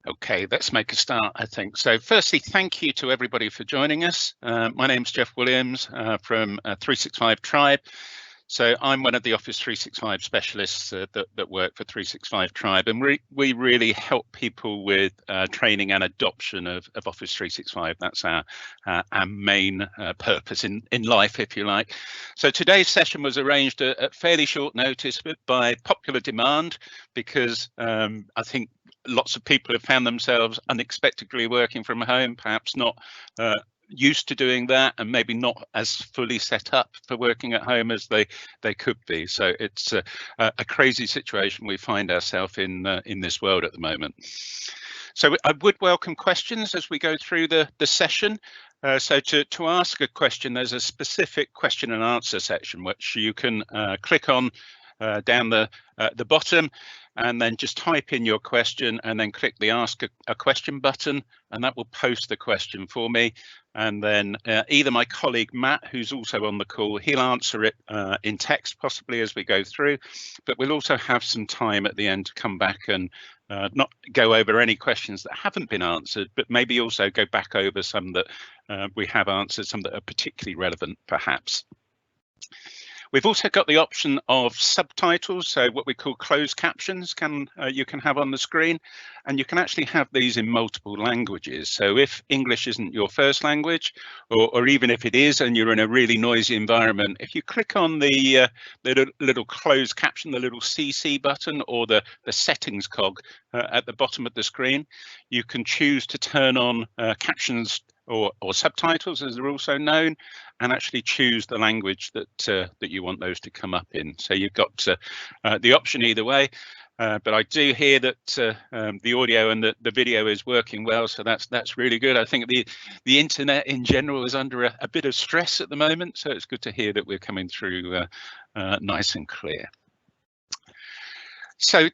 Okay, let's make a start, I think. So firstly, thank you to everybody for joining us. My name's Jeff Williams from 365 Tribe. So I'm one of the Office 365 specialists that work for 365 Tribe, and we really help people with training and adoption of Office 365. That's our main purpose in life, if you like. So today's session was arranged at fairly short notice, but by popular demand, because I think lots of people have found themselves unexpectedly working from home, perhaps not used to doing that, and maybe not as fully set up for working at home as they could be. So it's a crazy situation we find ourselves in this world at the moment. So I would welcome questions as we go through the session. So to ask a question, there's a specific question and answer section which you can click on down the bottom, and then just type in your question and then click the ask a question button, and that will post the question for me. And then either my colleague Matt, who's also on the call, he'll answer it in text possibly as we go through, but we'll also have some time at the end to come back and not go over any questions that haven't been answered, but maybe also go back over some that we have answered, some that are particularly relevant perhaps. We've also got the option of subtitles, so what we call closed captions you can have on the screen, and you can actually have these in multiple languages. So if English isn't your first language, or even if it is and you're in a really noisy environment, if you click on the little closed caption, the little CC button, or the settings cog at the bottom of the screen, you can choose to turn on captions or subtitles, as they're also known, and actually choose the language that you want those to come up in. So you've got the option either way, but I do hear that the audio and the video is working well, so that's really good. I think the internet in general is under a bit of stress at the moment, so it's good to hear that we're coming through nice and clear. So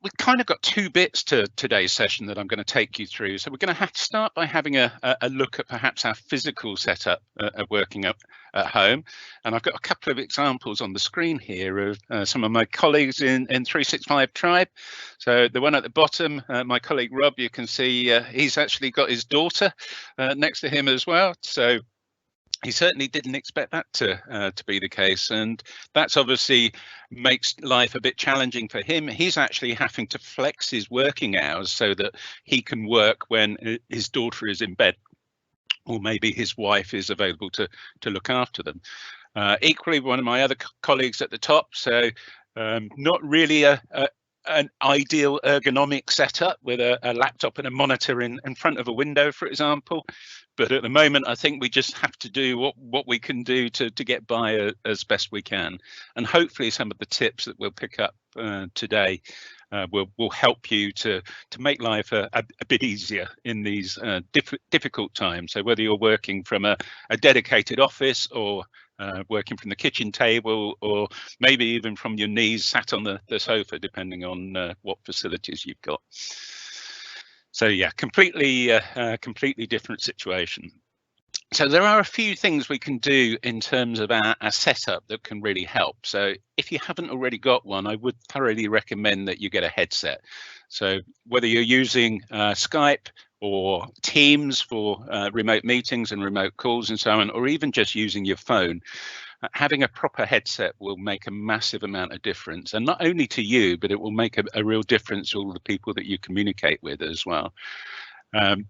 we've kind of got two bits to today's session that I'm going to take you through. So we're going to have to start by having a look at perhaps our physical setup of working at home. And I've got a couple of examples on the screen here of some of my colleagues in 365 Tribe. So the one at the bottom, my colleague Rob, you can see he's actually got his daughter next to him as well. So he certainly didn't expect that to be the case, and that's obviously makes life a bit challenging for him. He's actually having to flex his working hours so that he can work when his daughter is in bed, or maybe his wife is available to look after them. Equally, one of my other colleagues at the top, so not really an ideal ergonomic setup with a laptop and a monitor in front of a window, for example. But at the moment, I think we just have to do what we can do to get by as best we can. And hopefully some of the tips that we'll pick up today will help you to make life a bit easier in these difficult times. So whether you're working from a dedicated office, or working from the kitchen table, or maybe even from your knees sat on the sofa, depending on what facilities you've got. So yeah, completely different situation. So there are a few things we can do in terms of our setup that can really help. So if you haven't already got one, I would thoroughly recommend that you get a headset. So whether you're using Skype or Teams for remote meetings and remote calls and so on, or even just using your phone, having a proper headset will make a massive amount of difference, and not only to you, but it will make a real difference to all the people that you communicate with as well.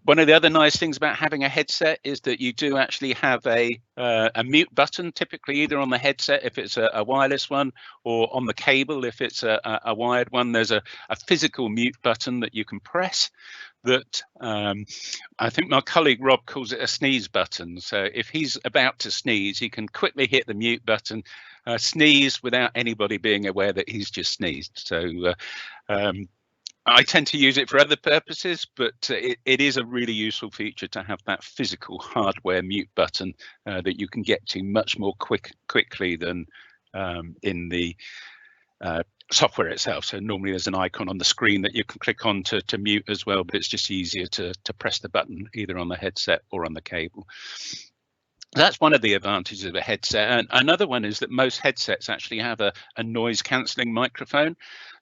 One of the other nice things about having a headset is that you do actually have a mute button, typically either on the headset if it's a wireless one, or on the cable if it's a wired one. There's a physical mute button that you can press that I think my colleague Rob calls it a sneeze button. So if he's about to sneeze, he can quickly hit the mute button, sneeze without anybody being aware that he's just sneezed. So I tend to use it for other purposes, but it is a really useful feature to have that physical hardware mute button that you can get to much more quickly than in the software itself. So normally there's an icon on the screen that you can click on to mute as well, but it's just easier to press the button either on the headset or on the cable. That's one of the advantages of a headset. And another one is that most headsets actually have a noise cancelling microphone.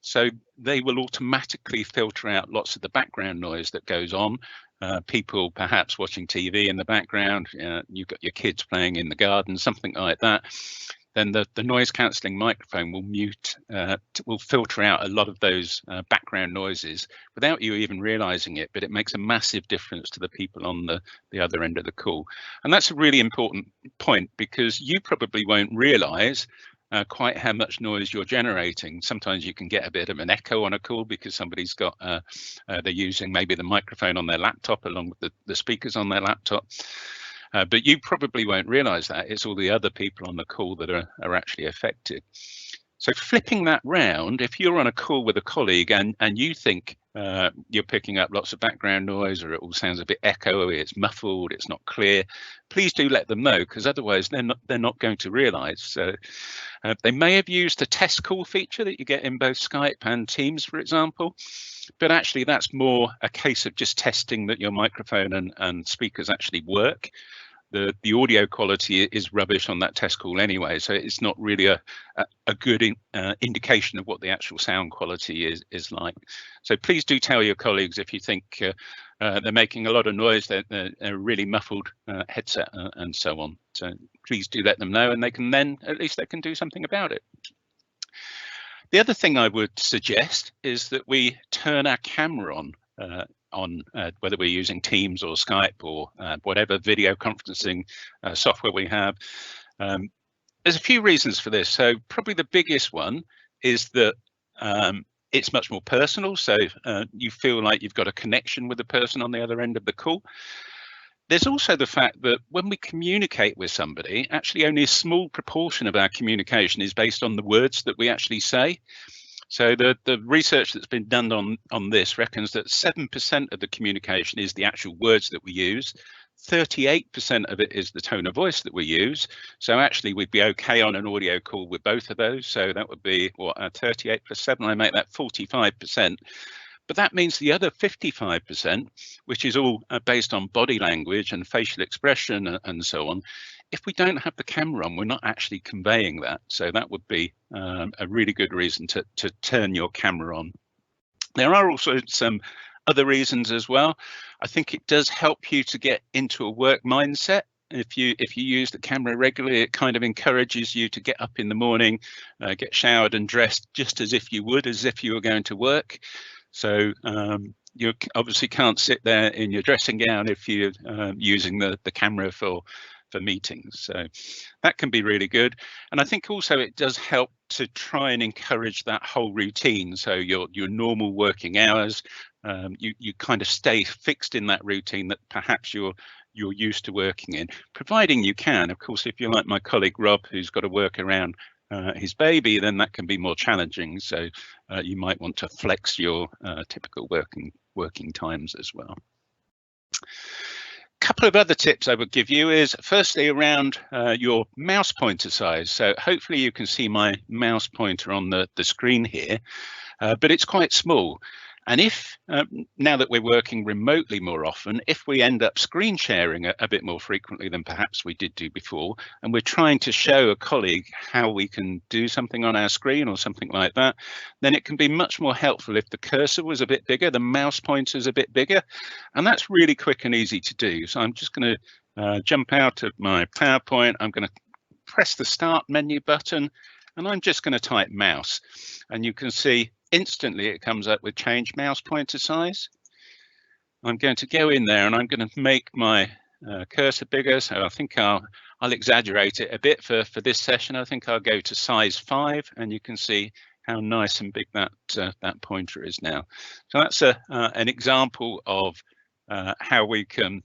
So they will automatically filter out lots of the background noise that goes on. People perhaps watching TV in the background, you've got your kids playing in the garden, something like that. Then the noise cancelling microphone will will filter out a lot of those background noises without you even realizing it, but it makes a massive difference to the people on the other end of the call. And that's a really important point, because you probably won't realize quite how much noise you're generating. Sometimes you can get a bit of an echo on a call because somebody's got they're using maybe the microphone on their laptop along with the speakers on their laptop. But you probably won't realize that. It's all the other people on the call that are actually affected. So flipping that round, if you're on a call with a colleague and you think you're picking up lots of background noise, or it all sounds a bit echoey, it's muffled, it's not clear, please do let them know, because otherwise they're not going to realize. So they may have used the test call feature that you get in both Skype and Teams, for example, but actually that's more a case of just testing that your microphone and speakers actually work. The audio quality is rubbish on that test call anyway, so it's not really a good indication of what the actual sound quality is like. So please do tell your colleagues if you think they're making a lot of noise, they're a really muffled headset and so on. So please do let them know, and they can then, at least they can do something about it. The other thing I would suggest is that we turn our camera on whether we're using Teams or Skype or whatever video conferencing software we have. There's a few reasons for this. So probably the biggest one is that it's much more personal. So you feel like you've got a connection with the person on the other end of the call. There's also the fact that when we communicate with somebody, actually only a small proportion of our communication is based on the words that we actually say. So the research that's been done on this reckons that 7% of the communication is the actual words that we use. 38% of it is the tone of voice that we use. So actually we'd be okay on an audio call with both of those. So that would be what, 38 plus 7, I make that 45%. But that means the other 55%, which is all based on body language and facial expression and so on, if we don't have the camera on, we're not actually conveying that. So that would be a really good reason to turn your camera on. There are also some other reasons as well. I think it does help you to get into a work mindset. If you use the camera regularly, it kind of encourages you to get up in the morning, get showered and dressed just as if you were going to work. So you obviously can't sit there in your dressing gown if you're using the camera for meetings. So that can be really good. And I think also it does help to try and encourage that whole routine. So your normal working hours, you kind of stay fixed in that routine that perhaps you're used to working in, providing you can. Of course, if you're like my colleague Rob, who's got to work around his baby, then that can be more challenging. So you might want to flex your typical working times as well. Couple of other tips I would give you is firstly around your mouse pointer size. So hopefully you can see my mouse pointer on the screen here, but it's quite small. And if now that we're working remotely more often, if we end up screen sharing a bit more frequently than perhaps we did do before, and we're trying to show a colleague how we can do something on our screen or something like that, then it can be much more helpful if the cursor was a bit bigger, the mouse pointer's a bit bigger, and that's really quick and easy to do. So I'm just going to jump out of my PowerPoint. I'm going to press the Start menu button, and I'm just going to type mouse, and you can see instantly it comes up with change mouse pointer size. I'm going to go in there and I'm going to make my cursor bigger. So I think I'll exaggerate it a bit for this session. I think I'll go to size 5, and you can see how nice and big that pointer is now. So that's an example of how we can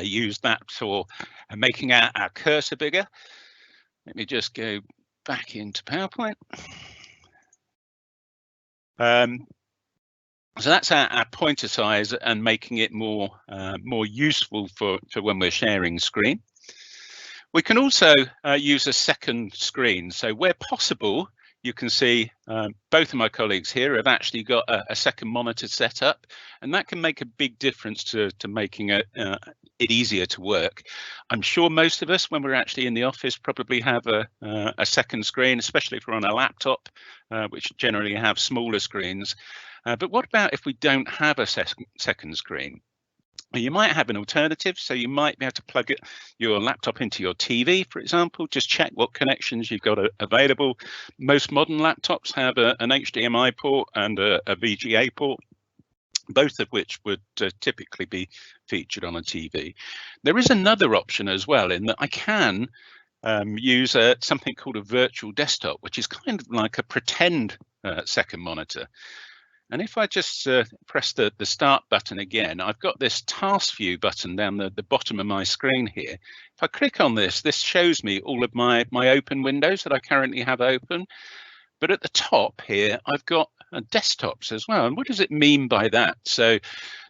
use that for making our cursor bigger. Let me just go back into PowerPoint. So that's our pointer size and making it more useful for when we're sharing screen. We can also use a second screen. So where possible, you can see both of my colleagues here have actually got a second monitor set up, and that can make a big difference to making it easier to work. I'm sure most of us, when we're actually in the office, probably have a second screen, especially if we're on a laptop, which generally have smaller screens. But what about if we don't have a second screen? Well, you might have an alternative, so you might be able to plug your laptop into your TV, for example. Just check what connections you've got available. Most modern laptops have an HDMI port and a VGA port, both of which would typically be featured on a TV. There is another option as well, in that I can use something called a virtual desktop, which is kind of like a pretend second monitor. And if I just press the start button again, I've got this task view button down the bottom of my screen here. If I click on this shows me all of my open windows that I currently have open. But at the top here, I've got desktops as well. And what does it mean by that? So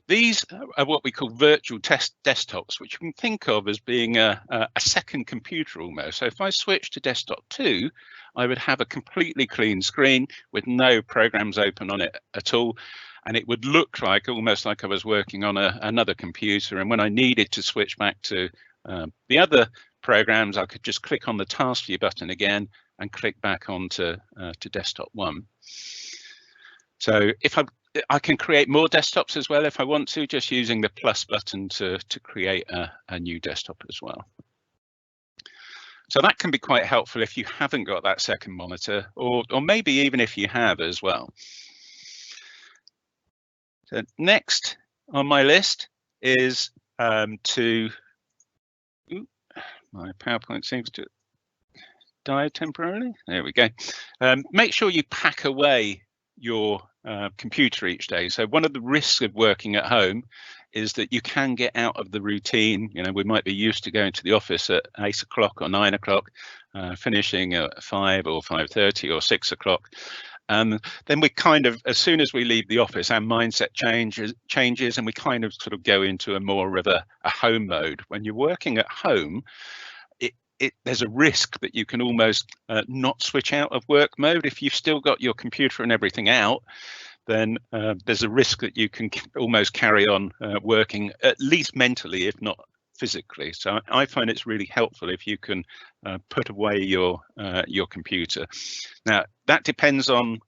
these are what we call virtual desktops, which you can think of as being a second computer almost. So if I switch to desktop 2, I would have a completely clean screen with no programs open on it at all. And it would look like almost like I was working on another computer. And when I needed to switch back to the other programs, I could just click on the task view button again and click back onto to desktop 1. So if I can create more desktops as well if I want to, just using the plus button to create a new desktop as well. So that can be quite helpful if you haven't got that second monitor, or maybe even if you have as well. So next on my list is my PowerPoint seems to die temporarily. There we go. Make sure you pack away your computer each day. So one of the risks of working at home is that you can get out of the routine. You know, we might be used to going to the office at 8 o'clock or 9 o'clock, finishing at 5 or 5:30 or 6 o'clock. Then we kind of, as soon as we leave the office, our mindset changes and we kind of sort of go into a more of a home mode. When you're working at home, there's a risk that you can almost not switch out of work mode. If you've still got your computer and everything out, then there's a risk that you can almost carry on working, at least mentally, if not physically. So I find it's really helpful if you can put away your computer. Now that depends on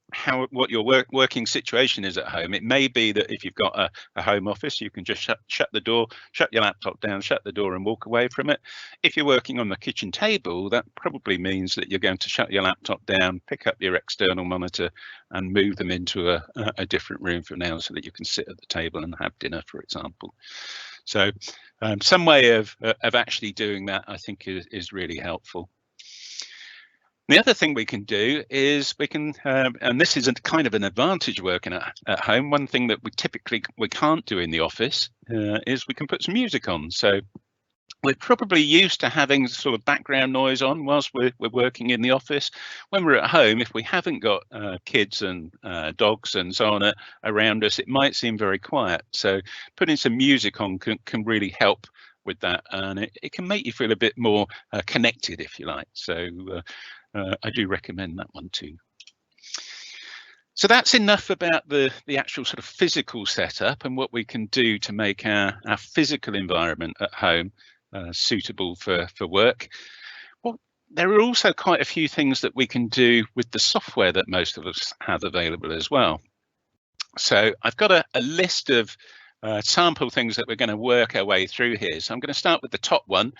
what your working situation is at home. It may be that if you've got a home office, you can just shut the door, shut your laptop down, shut the door and walk away from it. If you're working on the kitchen table, that probably means that you're going to shut your laptop down, pick up your external monitor and move them into a different room for now so that you can sit at the table and have dinner, for example. So some way of actually doing that, I think, is really helpful. The other thing we can do is we can, and this is a kind of an advantage working at home. One thing that we can't do in the office is we can put some music on. So we're probably used to having sort of background noise on whilst we're working in the office. When we're at home, if we haven't got kids and dogs and so on around us, it might seem very quiet. So putting some music on can really help with that, and it can make you feel a bit more connected, if you like. So I do recommend that one too. So that's enough about the actual sort of physical setup and what we can do to make our physical environment at home suitable for work. Well, there are also quite a few things that we can do with the software that most of us have available as well. So I've got a list of sample things that we're going to work our way through here. So I'm going to start with the top one.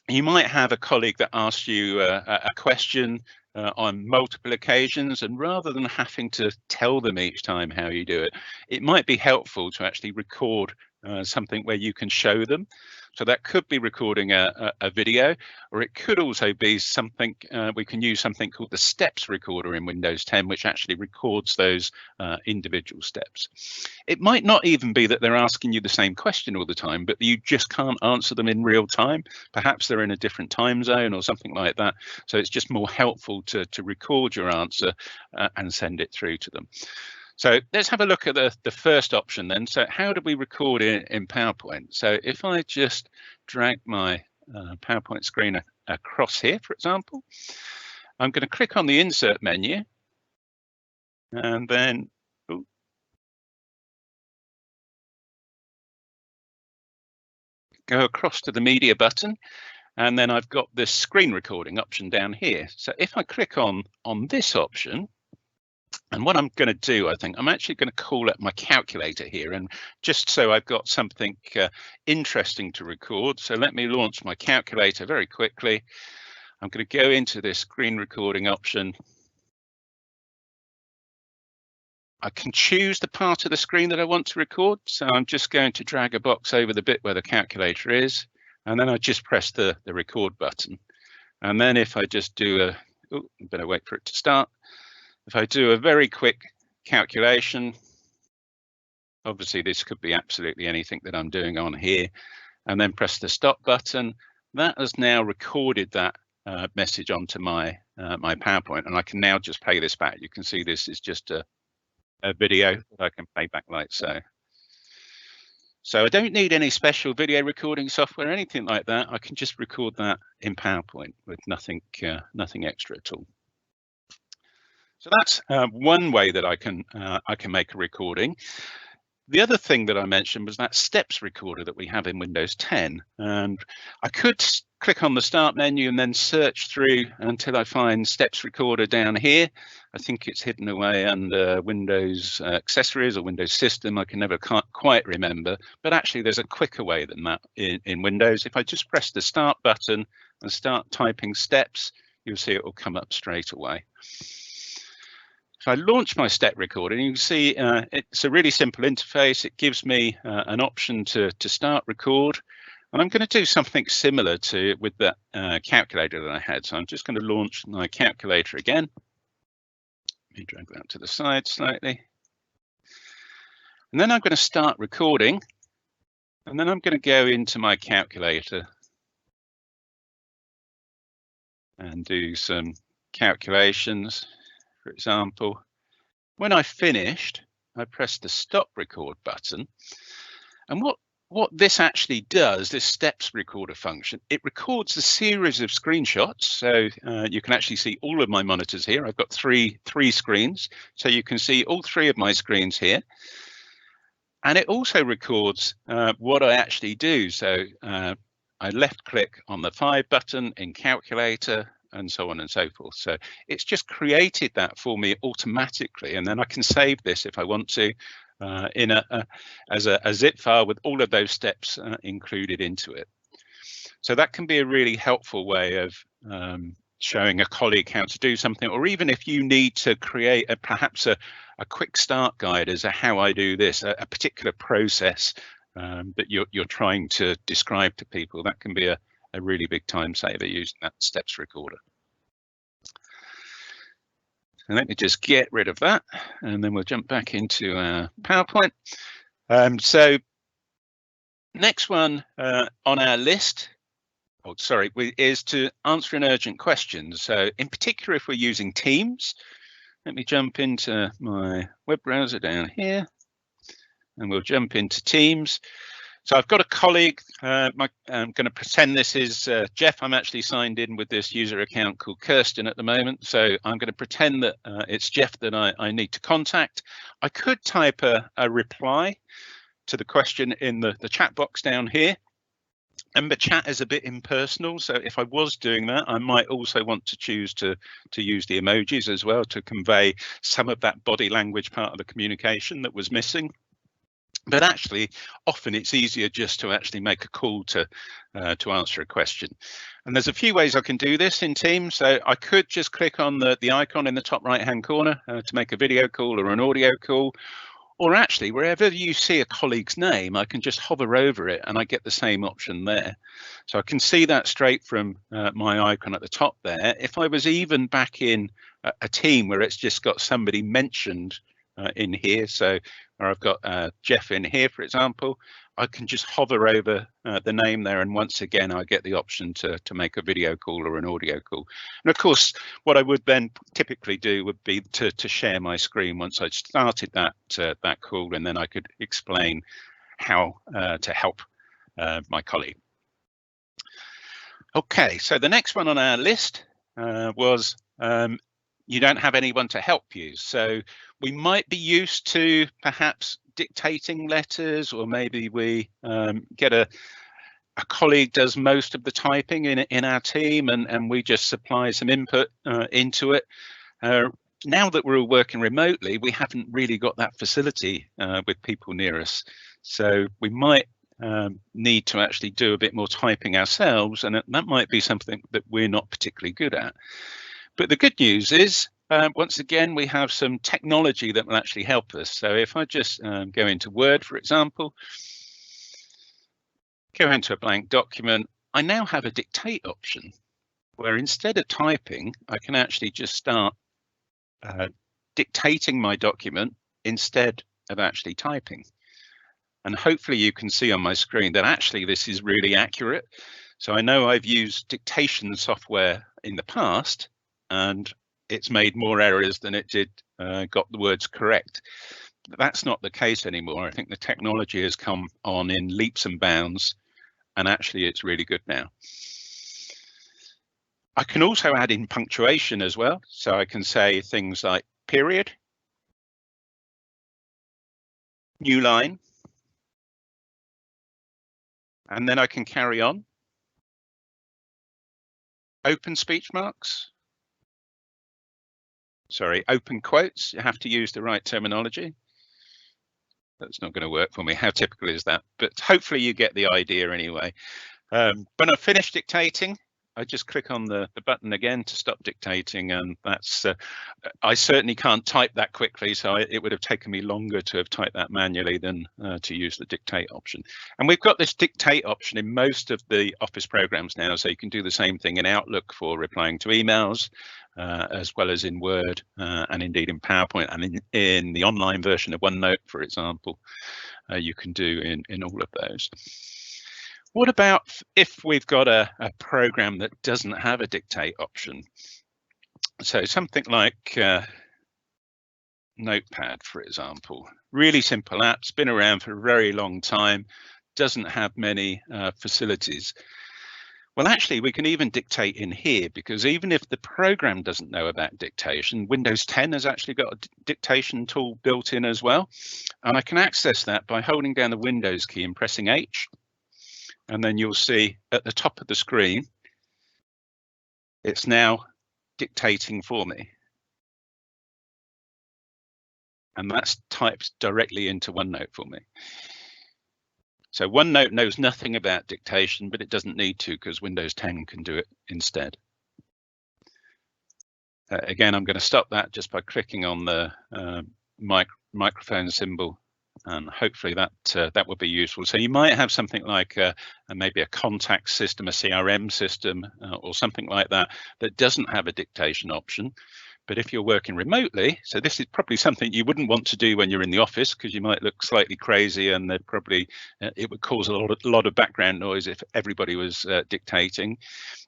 You might have a colleague that asks you a question on multiple occasions, and rather than having to tell them each time how you do it, it might be helpful to actually record something where you can show them. So that could be recording a video, or it could also be something, we can use something called the steps recorder in Windows 10, which actually records those individual steps. It might not even be that they're asking you the same question all the time, but you just can't answer them in real time. Perhaps they're in a different time zone or something like that. So it's just more helpful to record your answer and send it through to them. So let's have a look at the first option then. So how do we record in PowerPoint? So if I just drag my PowerPoint screen across here, for example, I'm going to click on the insert menu and then go across to the media button, and then I've got this screen recording option down here. So if I click on this option, and what I'm going to do, I think I'm actually going to call up my calculator here, and just so I've got something interesting to record. So let me launch my calculator very quickly. I'm going to go into this screen recording option. I can choose the part of the screen that I want to record. So I'm just going to drag a box over the bit where the calculator is, and then I just press the record button. And then if I just do I better wait for it to start. If I do a very quick calculation, obviously this could be absolutely anything that I'm doing on here, and then press the stop button, that has now recorded that message onto my my PowerPoint, and I can now just play this back. You can see this is just a video that I can play back like so. So I don't need any special video recording software or anything like that. I can just record that in PowerPoint with nothing extra at all. So that's one way that I can make a recording. The other thing that I mentioned was that steps recorder that we have in Windows 10, and I could click on the start menu and then search through until I find steps recorder down here. I think it's hidden away under Windows accessories or Windows system. I can never quite remember, but actually there's a quicker way than that in Windows. If I just press the start button and start typing steps, you'll see it will come up straight away. If I launch my step recording, you can see it's a really simple interface. It gives me an option to start record, and I'm going to do something similar to with that calculator that I had. So I'm just going to launch my calculator again. Let me drag that to the side slightly, and then I'm going to start recording, and then I'm going to go into my calculator and do some calculations. For example, when I finished, I pressed the stop record button, and what this actually does, this steps recorder function, it records a series of screenshots. So you can actually see all of my monitors here. I've got three screens, so you can see all three of my screens here. And it also records what I actually do. So I left click on the 5 button in calculator, and so on and so forth. So it's just created that for me automatically, and then I can save this if I want to in as a zip file with all of those steps included into it. So that can be a really helpful way of showing a colleague how to do something, or even if you need to create perhaps a quick start guide as to how I do this, a particular process that you're trying to describe to people. That can be a really big time saver using that steps recorder. And let me just get rid of that, and then we'll jump back into our PowerPoint. So next one on our list, is to answer an urgent question. So in particular, if we're using Teams, let me jump into my web browser down here, and we'll jump into Teams. So I've got a colleague, I'm going to pretend this is Jeff. I'm actually signed in with this user account called Kirsten at the moment. So I'm going to pretend that it's Jeff that I need to contact. I could type a reply to the question in the chat box down here. And the chat is a bit impersonal. So if I was doing that, I might also want to choose to use the emojis as well to convey some of that body language part of the communication that was missing. But actually, often it's easier just to actually make a call to answer a question. And there's a few ways I can do this in Teams. So I could just click on the icon in the top right-hand corner to make a video call or an audio call. Or actually, wherever you see a colleague's name, I can just hover over it and I get the same option there. So I can see that straight from my icon at the top there. If I was even back in a team where it's just got somebody mentioned in here, so where I've got Jeff in here, for example, I can just hover over the name there, and once again I get the option to make a video call or an audio call. And of course, what I would then typically do would be to share my screen once I'd started that call, and then I could explain how to help my colleague. Okay, so the next one on our list was you don't have anyone to help you. So we might be used to perhaps dictating letters, or maybe we get a colleague does most of the typing in our team, and we just supply some input into it. Now that we're all working remotely, we haven't really got that facility with people near us. So we might need to actually do a bit more typing ourselves, and that might be something that we're not particularly good at. But the good news is, once again, we have some technology that will actually help us. So if I just go into Word, for example, go into a blank document, I now have a dictate option where instead of typing, I can actually just start dictating my document instead of actually typing. And hopefully you can see on my screen that actually this is really accurate. So I know I've used dictation software in the past, and it's made more errors than it did got the words correct. But that's not the case anymore. I think the technology has come on in leaps and bounds, and actually it's really good now. I can also add in punctuation as well. So I can say things like period, new line, and then I can carry on. Open speech marks. Sorry, open quotes. You have to use the right terminology. That's not going to work for me. How typical is that? But hopefully you get the idea anyway. When I finish dictating, I just click on the button again to stop dictating, and that's I certainly can't type that quickly, so it would have taken me longer to have typed that manually than to use the dictate option. And we've got this dictate option in most of the Office programs now, so you can do the same thing in Outlook for replying to emails, as well as in Word, and indeed in PowerPoint, and in the online version of OneNote, for example, you can do in all of those. What about if we've got a program that doesn't have a dictate option? So something like Notepad, for example, really simple app, it's been around for a very long time, doesn't have many facilities. Well, actually, we can even dictate in here, because even if the program doesn't know about dictation, Windows 10 has actually got a dictation tool built in as well. And I can access that by holding down the Windows key and pressing H. And then you'll see at the top of the screen, it's now dictating for me. And that's typed directly into OneNote for me. So OneNote knows nothing about dictation, but it doesn't need to, because Windows 10 can do it instead. Again, I'm going to stop that just by clicking on the microphone symbol, and hopefully that will be useful. So you might have something like maybe a contact system, a CRM system, or something like that that doesn't have a dictation option. But if you're working remotely, so this is probably something you wouldn't want to do when you're in the office, because you might look slightly crazy, and probably it would cause a lot of background noise if everybody was dictating.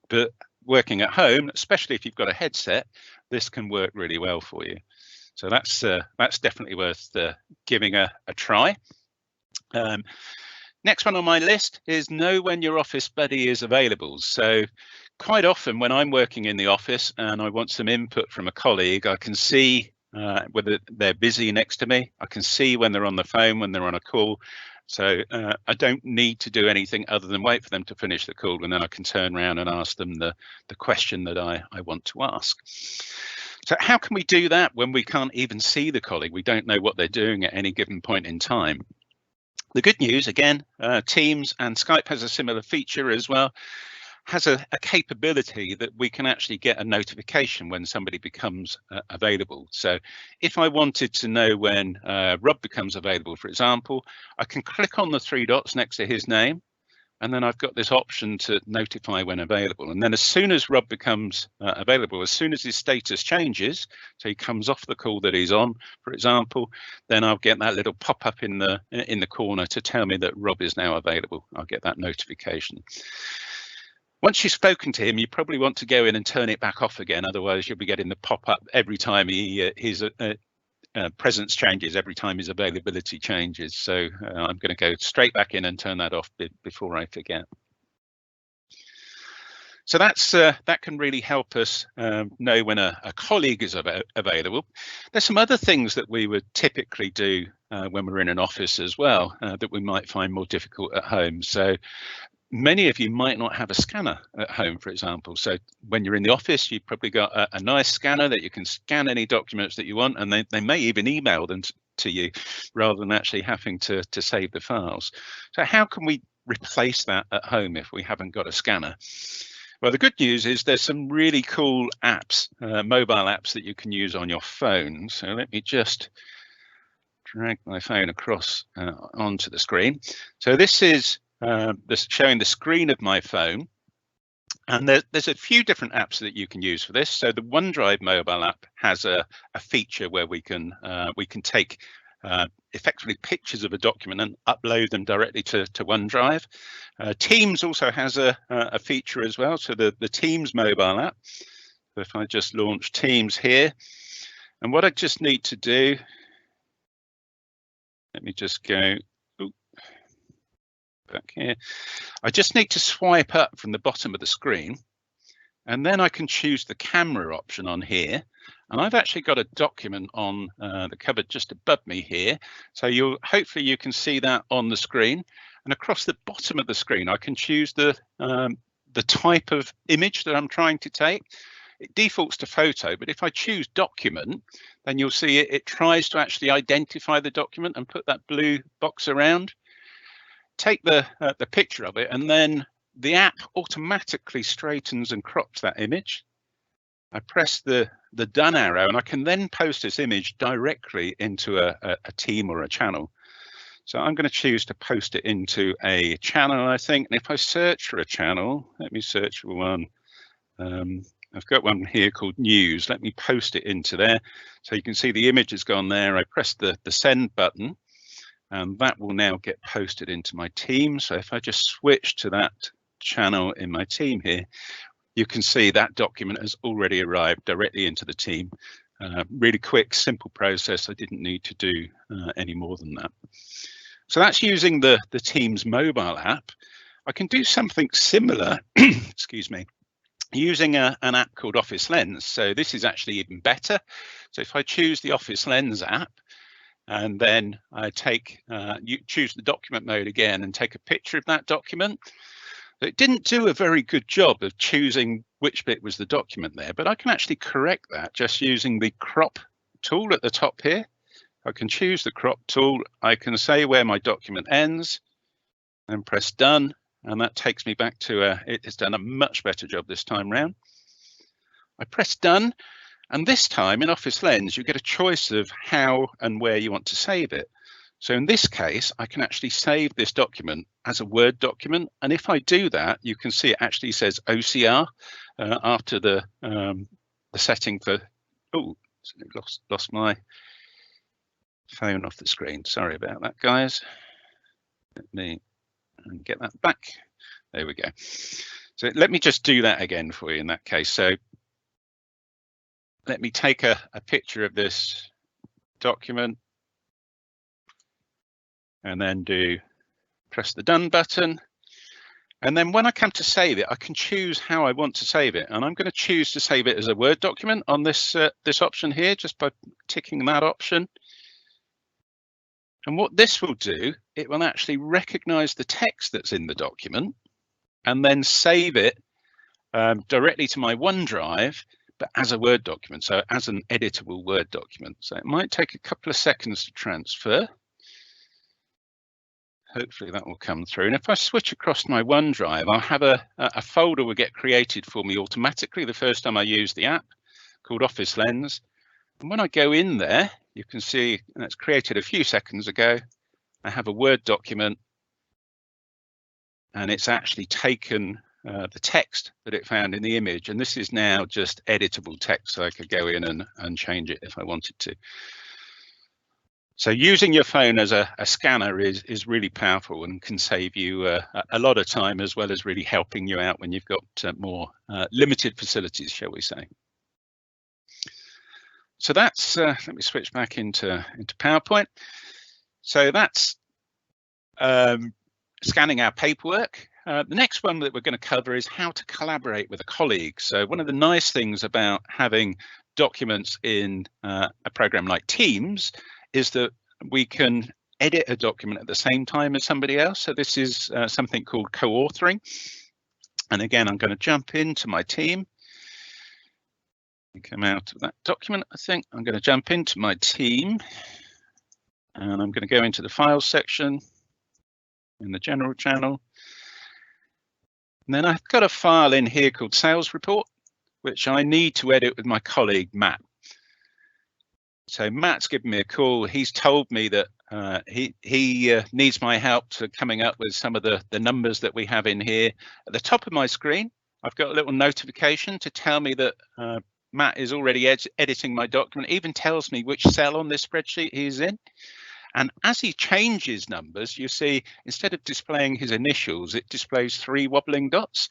But working at home, especially if you've got a headset, this can work really well for you. So that's definitely worth giving a try. Next one on my list is know when your office buddy is available. So quite often when I'm working in the office and I want some input from a colleague, I can see whether they're busy next to me. I can see when they're on the phone, when they're on a call. So I don't need to do anything other than wait for them to finish the call, and then I can turn around and ask them the question that I want to ask. So how can we do that when we can't even see the colleague? We don't know what they're doing at any given point in time. The good news, again, Teams and Skype has a similar feature as well, has a capability that we can actually get a notification when somebody becomes available. So if I wanted to know when Rob becomes available, for example, I can click on the three dots next to his name, and then I've got this option to notify when available. And then as soon as Rob becomes available, as soon as his status changes, so he comes off the call that he's on, for example, then I'll get that little pop-up in the corner to tell me that Rob is now available. I'll get that notification. Once you've spoken to him, you probably want to go in and turn it back off again. Otherwise, you'll be getting the pop-up every time his presence changes, every time his availability changes. So I'm going to go straight back in and turn that off before I forget. So that can really help us know when a colleague is available. There's some other things that we would typically do when we're in an office as well that we might find more difficult at home. So Many of you might not have a scanner at home, for example. So when you're in the office, you've probably got a nice scanner that you can scan any documents that you want, and they may even email them to you rather than actually having to save the files. So how can we replace that at home if we haven't got a scanner? Well, the good news is there's some really cool apps, mobile apps that you can use on your phone. So let me just drag my phone across onto the screen. So this is showing the screen of my phone, and there's a few different apps that you can use for this. So the OneDrive mobile app has a feature where we can take effectively pictures of a document and upload them directly to OneDrive. Teams also has a feature as well. So the Teams mobile app. So if I just launch Teams here, and what I just need to do, let me just go back here. I just need to swipe up from the bottom of the screen, and then I can choose the camera option on here. And I've actually got a document on the cupboard just above me here. So hopefully you can see that on the screen. And across the bottom of the screen, I can choose the type of image that I'm trying to take. It defaults to photo, but if I choose document, then you'll see it tries to actually identify the document and put that blue box around. Take the picture of it, and then the app automatically straightens and crops that image. I press the done arrow, and I can then post this image directly into a team or a channel. So I'm going to choose to post it into a channel, I think. And if I search for a channel, let me search for one. I've got one here called news. Let me post it into there. So you can see the image has gone there. I press the send button, and that will now get posted into my team. So if I just switch to that channel in my team here, you can see that document has already arrived directly into the team. Really quick, simple process. I didn't need to do any more than that. So that's using the Teams mobile app. I can do something similar, excuse me, using an app called Office Lens. So this is actually even better. So if I choose the Office Lens app, and then I choose the document mode again and take a picture of that document. It didn't do a very good job of choosing which bit was the document there, but I can actually correct that just using the crop tool at the top here. I can choose the crop tool. I can say where my document ends and press done. And that takes me back to it has done a much better job this time round. I press done. And this time in Office Lens, you get a choice of how and where you want to save it. So in this case, I can actually save this document as a Word document. And if I do that, you can see it actually says OCR after the setting for, oh, lost my phone off the screen. Sorry about that, guys. Let me get that back. There we go. So let me just do that again for you in that case. So let me take a picture of this document and then press the done button. And then when I come to save it, I can choose how I want to save it. And I'm going to choose to save it as a Word document on this option here, just by ticking that option. And what this will do, it will actually recognize the text that's in the document and then save it directly to my OneDrive, but as a Word document, so as an editable Word document. So it might take a couple of seconds to transfer. Hopefully that will come through. And if I switch across my OneDrive, I'll have a folder will get created for me automatically the first time I use the app, called Office Lens. And when I go in there, you can see that's created a few seconds ago. I have a Word document, and it's actually taken the text that it found in the image, and this is now just editable text, so I could go in and change it if I wanted to. So using your phone as a scanner is really powerful and can save you a lot of time, as well as really helping you out when you've got more limited facilities, shall we say. So that's let me switch back into PowerPoint. So that's scanning our paperwork. The next one that we're going to cover is how to collaborate with a colleague. So one of the nice things about having documents in a program like Teams is that we can edit a document at the same time as somebody else. So this is something called co-authoring. And again, I'm going to jump into my team. Come out of that document, I think. I'm going to jump into my team. And I'm going to go into the files section in the general channel. And then I've got a file in here called sales report, which I need to edit with my colleague, Matt. So Matt's given me a call. He's told me that he needs my help to coming up with some of the numbers that we have in here. At the top of my screen, I've got a little notification to tell me that Matt is already editing my document, even tells me which cell on this spreadsheet he's in. And as he changes numbers, you see, instead of displaying his initials, it displays 3 wobbling dots.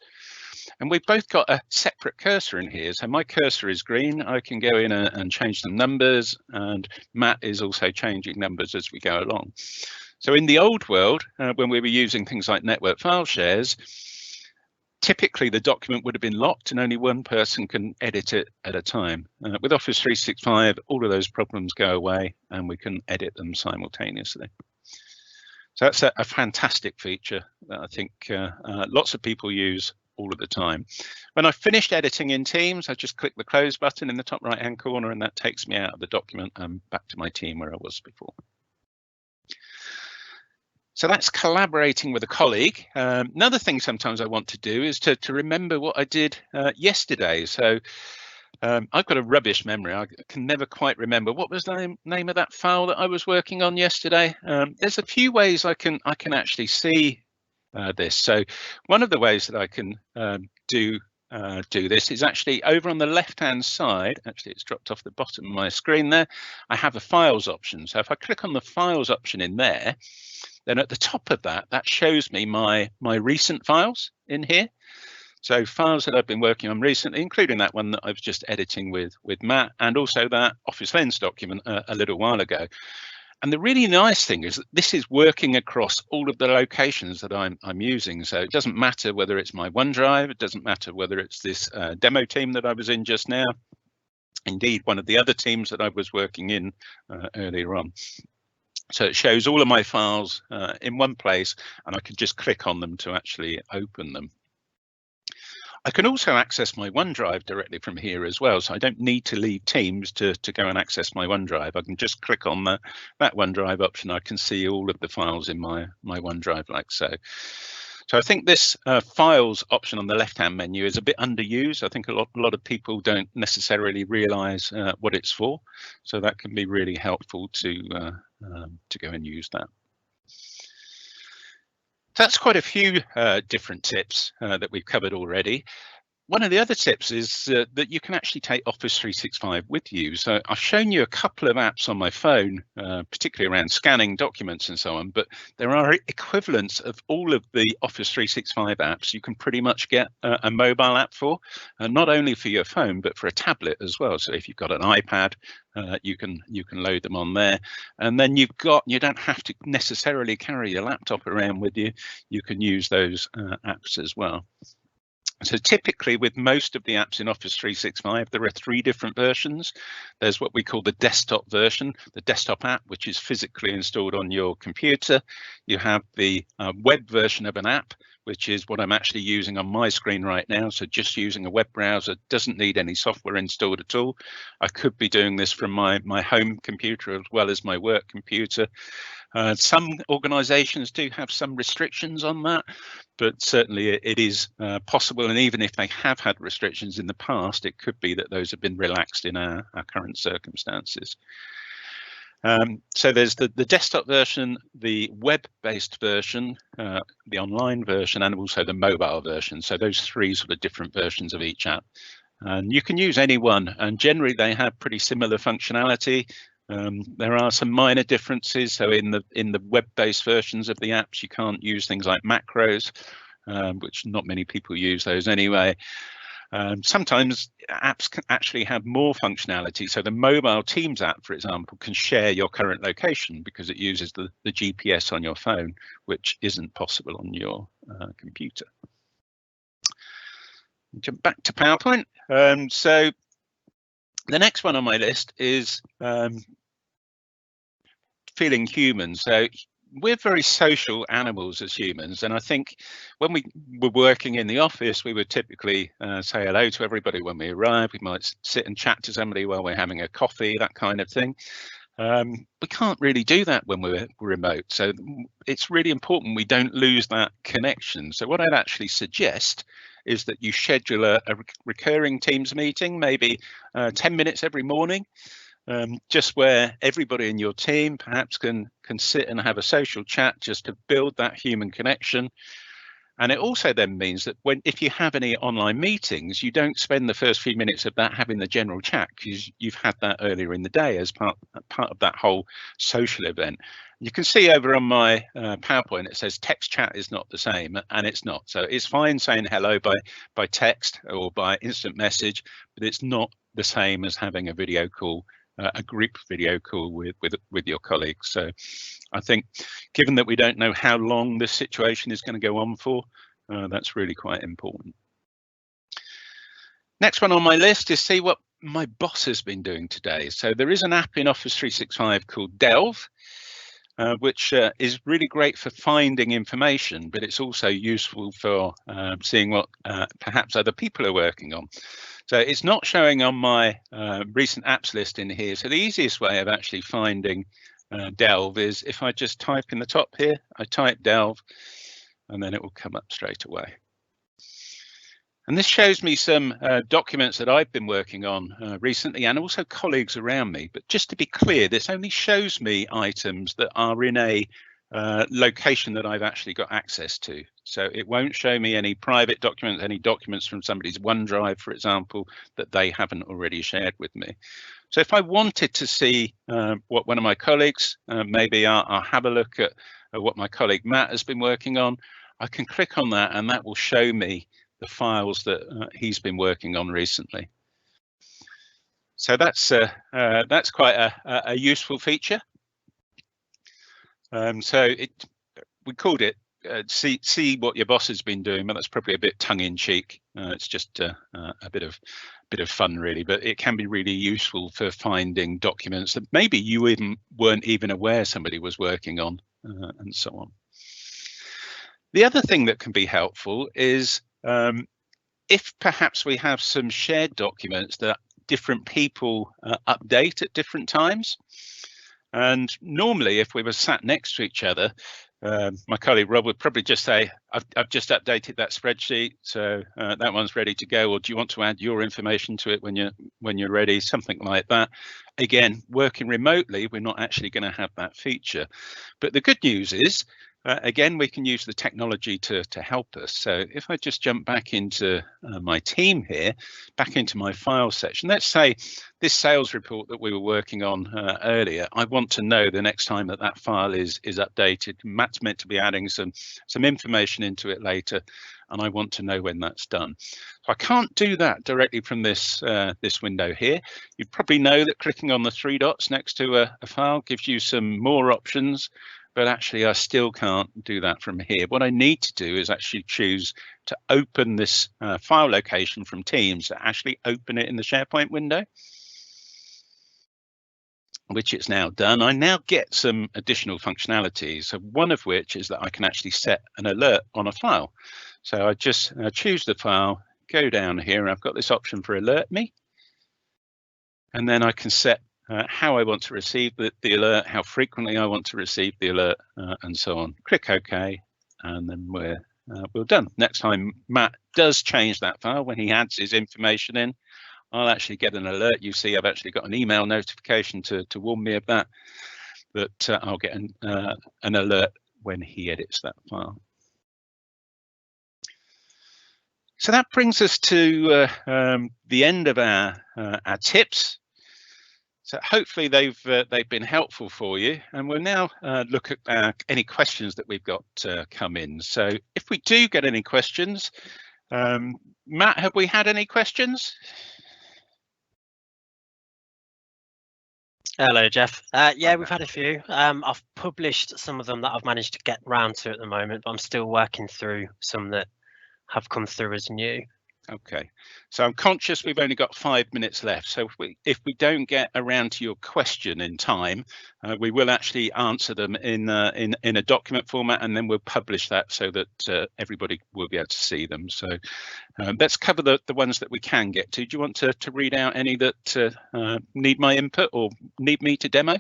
And we've both got a separate cursor in here. So my cursor is green. I can go in and change the numbers, and Matt is also changing numbers as we go along. So in the old world, when we were using things like network file shares, typically the document would have been locked and only one person can edit it at a time. With Office 365, all of those problems go away and we can edit them simultaneously. So that's a fantastic feature that I think lots of people use all of the time. When I finished editing in Teams, I just click the close button in the top right hand corner and that takes me out of the document and back to my team where I was before. So that's collaborating with a colleague. Another thing sometimes I want to do is to remember what I did yesterday. So I've got a rubbish memory. I can never quite remember what was the name of that file that I was working on yesterday. There's a few ways I can actually see this. So one of the ways that I can do this is actually over on the left hand side. Actually, it's dropped off the bottom of my screen there. I have a files option. So if I click on the files option in there, then at the top of that shows me my recent files in here. So files that I've been working on recently, including that one that I was just editing with Matt, and also that Office Lens document a little while ago. And the really nice thing is that this is working across all of the locations that I'm using. So it doesn't matter whether it's my OneDrive, it doesn't matter whether it's this demo team that I was in just now. Indeed, one of the other teams that I was working in earlier on. So it shows all of my files in one place, and I can just click on them to actually open them. I can also access my OneDrive directly from here as well, so I don't need to leave Teams to go and access my OneDrive. I can just click on that OneDrive option. I can see all of the files in my OneDrive like so. So I think this files option on the left-hand menu is a bit underused. I think a lot of people don't necessarily realise what it's for, so that can be really helpful to go and use that. That's quite a few different tips that we've covered already. One of the other tips is that you can actually take Office 365 with you. So I've shown you a couple of apps on my phone, particularly around scanning documents and so on, but there are equivalents of all of the Office 365 apps you can pretty much get a mobile app for, not only for your phone, but for a tablet as well. So if you've got an iPad, you can load them on there, and then you don't have to necessarily carry your laptop around with you. You can use those apps as well. So typically with most of the apps in Office 365, there are 3 different versions. There's what we call the desktop version, the desktop app, which is physically installed on your computer. You have the web version of an app, which is what I'm actually using on my screen right now. So just using a web browser, doesn't need any software installed at all. I could be doing this from my home computer as well as my work computer. Some organizations do have some restrictions on that, but certainly it is possible. And even if they have had restrictions in the past, it could be that those have been relaxed in our current circumstances. So there's the desktop version, the web-based version, the online version, and also the mobile version. So those 3 sort of different versions of each app. And you can use any one, and generally they have pretty similar functionality. There are some minor differences. So in the web-based versions of the apps, you can't use things like macros, which not many people use those anyway. Sometimes apps can actually have more functionality. So the mobile Teams app, for example, can share your current location because it uses the GPS on your phone, which isn't possible on your computer. Jump back to PowerPoint. So the next one on my list is feeling human. So we're very social animals as humans, and I think when we were working in the office, we would typically say hello to everybody when we arrive. We might sit and chat to somebody while we're having a coffee, that kind of thing. We can't really do that when we're remote, so it's really important we don't lose that connection. So what I'd actually suggest is that you schedule a recurring Teams meeting, maybe 10 minutes every morning, just where everybody in your team perhaps can sit and have a social chat just to build that human connection. And it also then means that if you have any online meetings, you don't spend the first few minutes of that having the general chat, because you've had that earlier in the day as part of that whole social event. You can see over on my PowerPoint, it says text chat is not the same, and it's not. So it's fine saying hello by text or by instant message, but it's not the same as having a video call, a group video call with your colleagues. So I think, given that we don't know how long this situation is going to go on for, that's really quite important. Next one on my list is see what my boss has been doing today. So there is an app in Office 365 called Delve, which is really great for finding information, but it's also useful for seeing what perhaps other people are working on. So it's not showing on my recent apps list in here. So the easiest way of actually finding Delve is if I just type in the top here, I type Delve, and then it will come up straight away. And this shows me some documents that I've been working on recently, and also colleagues around me. But just to be clear, this only shows me items that are in a location that I've actually got access to. So it won't show me any private documents, any documents from somebody's OneDrive, for example, that they haven't already shared with me. So if I wanted to see what one of my colleagues, maybe I'll have a look at what my colleague Matt has been working on. I can click on that, and that will show me the files that he's been working on recently. So that's quite a useful feature. So we called it see what your boss has been doing, but that's probably a bit tongue-in-cheek. It's just a bit of fun, really, but it can be really useful for finding documents that maybe you weren't even aware somebody was working on, and so on. The other thing that can be helpful is if perhaps we have some shared documents that different people update at different times. And normally, if we were sat next to each other, my colleague Rob would probably just say, I've just updated that spreadsheet, so that one's ready to go, or do you want to add your information to it when you're ready, something like that. Again, working remotely, we're not actually going to have that feature. But the good news is, again, we can use the technology to help us. So if I just jump back into my team here, back into my file section, let's say this sales report that we were working on earlier, I want to know the next time that file is updated. Matt's meant to be adding some information into it later, and I want to know when that's done. So I can't do that directly from this this window here. You probably know that clicking on the three dots next to a file gives you some more options, but actually I still can't do that from here. What I need to do is actually choose to open this file location from Teams, to actually open it in the SharePoint window, which it's now done. I now get some additional functionalities, so one of which is that I can actually set an alert on a file. So I just choose the file, go down here, I've got this option for alert me, and then I can set how I want to receive the alert, how frequently I want to receive the alert, and so on. Click OK, and then we're done. Next time Matt does change that file, when he adds his information in, I'll actually get an alert. You see, I've actually got an email notification to warn me of that, but I'll get an alert when he edits that file. So that brings us to the end of our tips. So hopefully they've been helpful for you, and we'll now look at any questions that we've got come in. So if we do get any questions, Matt, have we had any questions? Hello, Jeff. Yeah, we've had a few. I've published some of them that I've managed to get round to at the moment, but I'm still working through some that have come through as new. Okay, so I'm conscious we've only got 5 minutes left. So if we don't get around to your question in time, we will actually answer them in a document format, and then we'll publish that so that everybody will be able to see them. So let's cover the ones that we can get to. Do you want to read out any that need my input or need me to demo?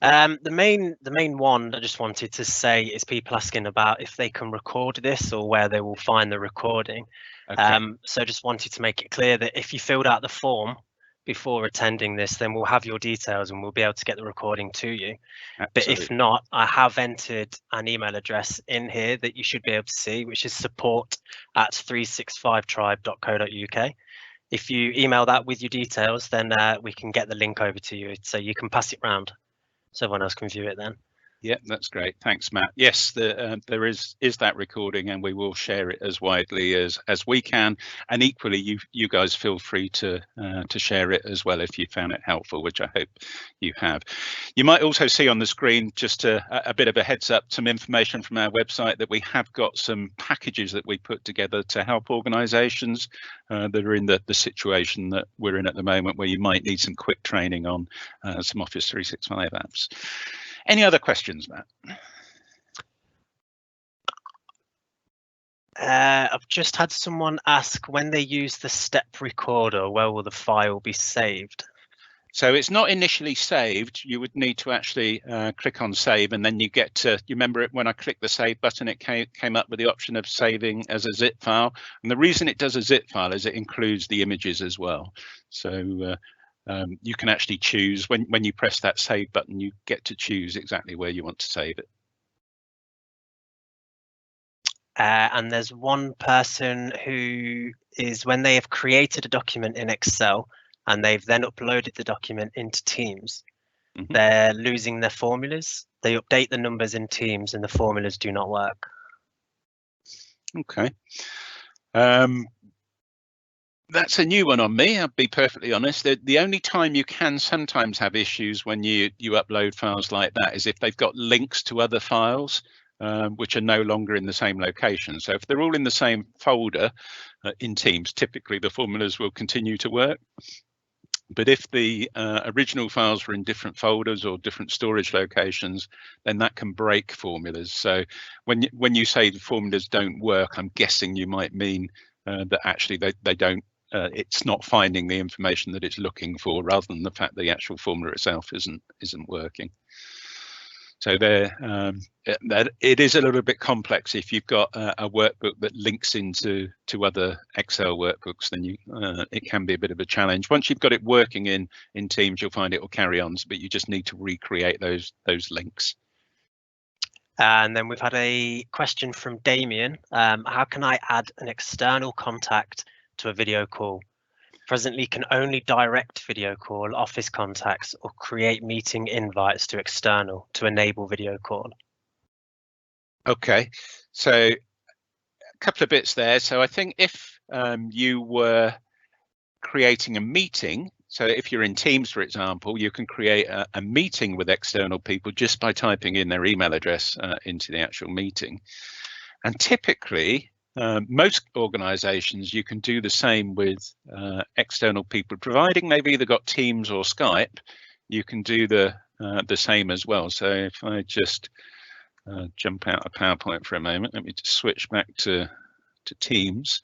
The main one I just wanted to say is people asking about if they can record this or where they will find the recording. Okay. So just wanted to make it clear that if you filled out the form before attending this, then we'll have your details and we'll be able to get the recording to you. Absolutely. But if not, I have entered an email address in here that you should be able to see, which is support@365tribe.co.uk. If you email that with your details, then we can get the link over to you, so you can pass it round so everyone else can view it then. Yeah, that's great. Thanks, Matt. Yes, there is that recording, and we will share it as widely as we can. And equally, you guys feel free to share it as well if you found it helpful, which I hope you have. You might also see on the screen just a bit of a heads up, some information from our website that we have got some packages that we put together to help organisations that are in the situation that we're in at the moment, where you might need some quick training on some Office 365 apps. Any other questions, Matt? I've just had someone ask, when they use the step recorder, where will the file be saved? So it's not initially saved. You would need to actually click on save, and then you get to, you remember it when I clicked the save button, it came up with the option of saving as a zip file. And the reason it does a zip file is it includes the images as well. So you can actually choose when you press that save button, you get to choose exactly where you want to save it. And there's one person who is, when they have created a document in Excel and they've then uploaded the document into Teams, they're losing their formulas. They update the numbers in Teams and the formulas do not work. Okay. That's a new one on me, I'll be perfectly honest. The only time you can sometimes have issues when you upload files like that is if they've got links to other files, which are no longer in the same location. So if they're all in the same folder in Teams, typically the formulas will continue to work. But if the original files were in different folders or different storage locations, then that can break formulas. So when you say the formulas don't work, I'm guessing you might mean that actually they don't. It's not finding the information that it's looking for, rather than the fact the actual formula itself isn't working. So that it is a little bit complex. If you've got a workbook that links into other Excel workbooks, then it can be a bit of a challenge. Once you've got it working in Teams, you'll find it will carry on, but you just need to recreate those links. And then we've had a question from Damien. How can I add an external contact to a video call? Presently can only direct video call office contacts or create meeting invites to external to enable video call. Okay, so a couple of bits there. So I think if you were creating a meeting, so if you're in Teams, for example, you can create a meeting with external people just by typing in their email address into the actual meeting. And typically, most organizations, you can do the same with external people, providing they've either got Teams or Skype. You can do the same as well. So if I just jump out of PowerPoint for a moment, let me just switch back to Teams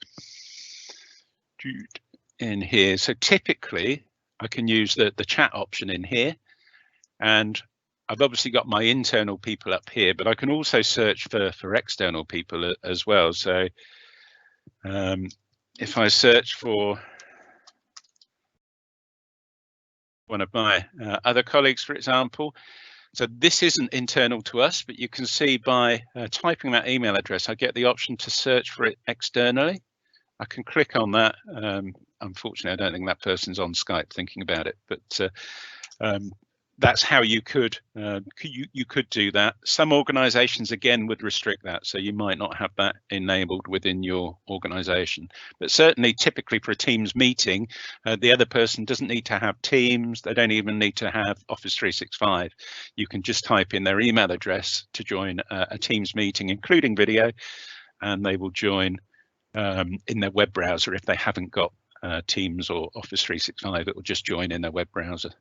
in here. So typically I can use the chat option in here, and I've obviously got my internal people up here, but I can also search for external people as well. So if I search for one of my other colleagues, for example, so this isn't internal to us, but you can see by typing that email address, I get the option to search for it externally. I can click on that. Unfortunately, I don't think that person's on Skype thinking about it, but that's how you could do that. Some organizations again would restrict that, so you might not have that enabled within your organization. But certainly, typically for a Teams meeting, the other person doesn't need to have Teams. They don't even need to have Office 365. You can just type in their email address to join a Teams meeting, including video, and they will join in their web browser if they haven't got Teams or Office 365. It will just join in their web browser.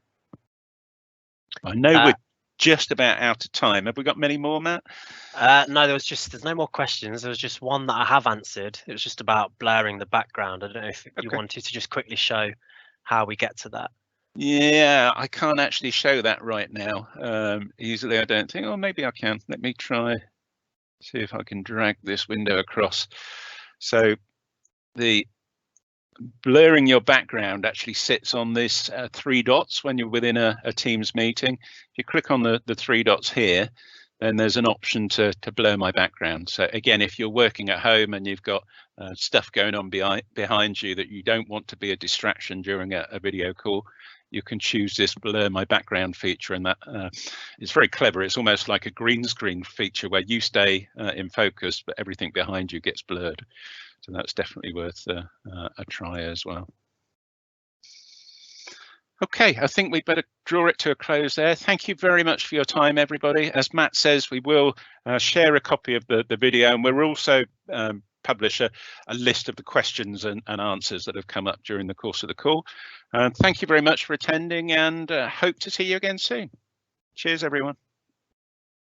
I know we're just about out of time. Have we got many more, Matt? No, there's no more questions. There was just one that I have answered. It was just about blurring the background. I don't know if you wanted to just quickly show how we get to that. Yeah, I can't actually show that right now easily, I don't think. Or maybe I can. Let me try, see if I can drag this window across. So the blurring your background actually sits on this 3 dots when you're within a Teams meeting. If you click on the 3 dots here, then there's an option to blur my background. So again, if you're working at home and you've got stuff going on behind you that you don't want to be a distraction during a video call, you can choose this blur my background feature, and that is very clever. It's almost like a green screen feature where you stay in focus, but everything behind you gets blurred. So that's definitely worth a try as well. Okay, I think we'd better draw it to a close there. Thank you very much for your time, everybody. As Matt says, we will share a copy of the video, and we'll also publish a list of the questions and answers that have come up during the course of the call. Thank you very much for attending, and hope to see you again soon. Cheers, everyone.